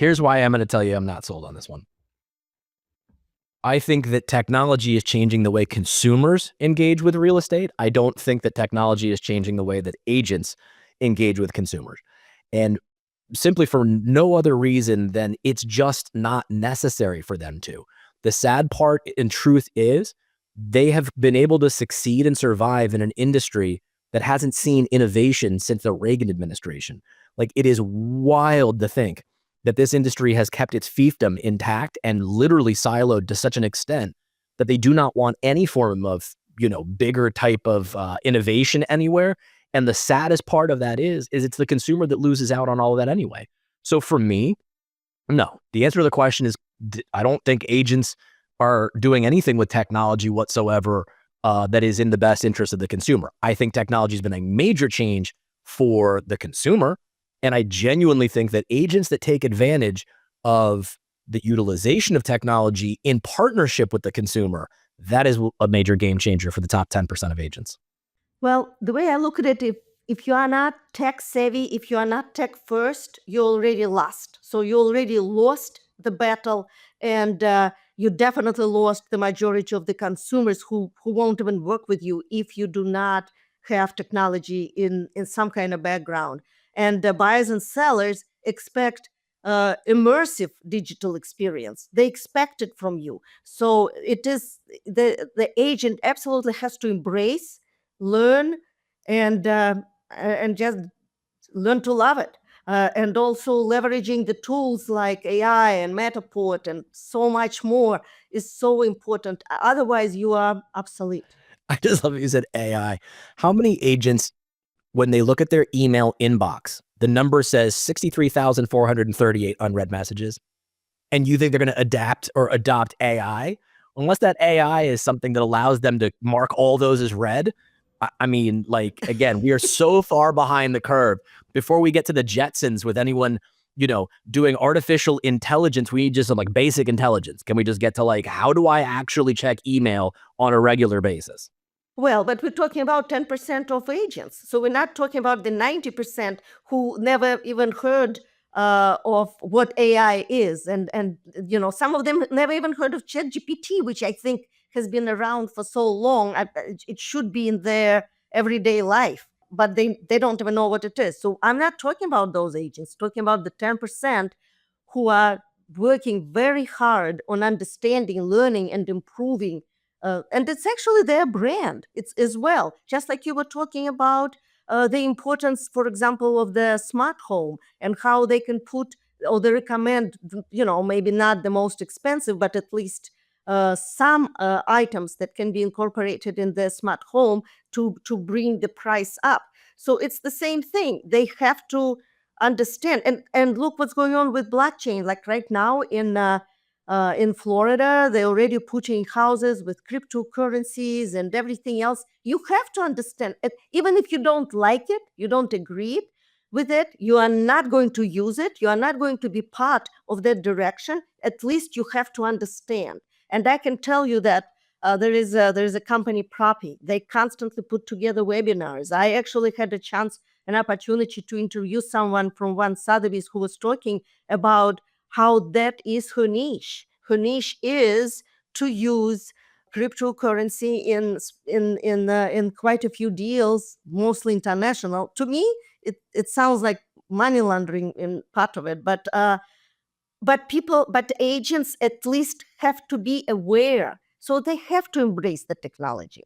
Here's why I'm going to tell you I'm not sold on this one. I think that technology is changing the way consumers engage with real estate. I don't think that technology is changing the way that agents engage with consumers. And simply for no other reason than it's just not necessary for them to. The sad part in truth is they have been able to succeed and survive in an industry that hasn't seen innovation since the Reagan administration. Like, it is wild to think that this industry has kept its fiefdom intact and literally siloed to such an extent that they do not want any form of, bigger type of innovation anywhere. And the saddest part of that is it's the consumer that loses out on all of that anyway. So for me, no, the answer to the question is I don't think agents are doing anything with technology whatsoever that is in the best interest of the consumer. I think technology has been a major change for the consumer. And I genuinely think that agents that take advantage of the utilization of technology in partnership with the consumer, that is a major game changer for the top 10% of agents. Well, the way I look at it, if you are not tech savvy, if you are not tech first, you're already lost. So you already lost the battle, and you definitely lost the majority of the consumers who won't even work with you if you do not have technology in some kind of background. And the buyers and sellers expect immersive digital experience. They expect it from you. So it is the agent absolutely has to embrace, learn, and just learn to love it. And also leveraging the tools like AI and Matterport and so much more is so important. Otherwise, you are obsolete. I just love that you said AI. How many agents, when they look at their email inbox, the number says 63,438 unread messages, and you think they're going to adapt or adopt AI? Unless that AI is something that allows them to mark all those as read. I mean, like, again, we are so far behind the curve. Before we get to the Jetsons with anyone, doing artificial intelligence, we need just some like basic intelligence. Can we just get to like, how do I actually check email on a regular basis? Well, but we're talking about 10% of agents. So we're not talking about the 90% who never even heard of what AI is. And some of them never even heard of ChatGPT, which I think has been around for so long. It should be in their everyday life, but they don't even know what it is. So I'm not talking about those agents, talking about the 10% who are working very hard on understanding, learning, and improving. And it's actually their brand. It's as well, just like you were talking about the importance, for example, of the smart home and how they can put, or they recommend, maybe not the most expensive, but at least some items that can be incorporated in the smart home to bring the price up. So it's the same thing. They have to understand, and look what's going on with blockchain. Like right now in Florida, they're already putting houses with cryptocurrencies and everything else. You have to understand it. Even if you don't like it, you don't agree with it, you are not going to use it, you are not going to be part of that direction. At least you have to understand. And I can tell you that there is a company, Proppy. They constantly put together webinars. I actually had an opportunity to interview someone from one Sotheby's who was talking about how that is her niche. Her niche is to use cryptocurrency in quite a few deals, mostly international. To me, it sounds like money laundering in part of it, but agents at least have to be aware. So they have to embrace the technology.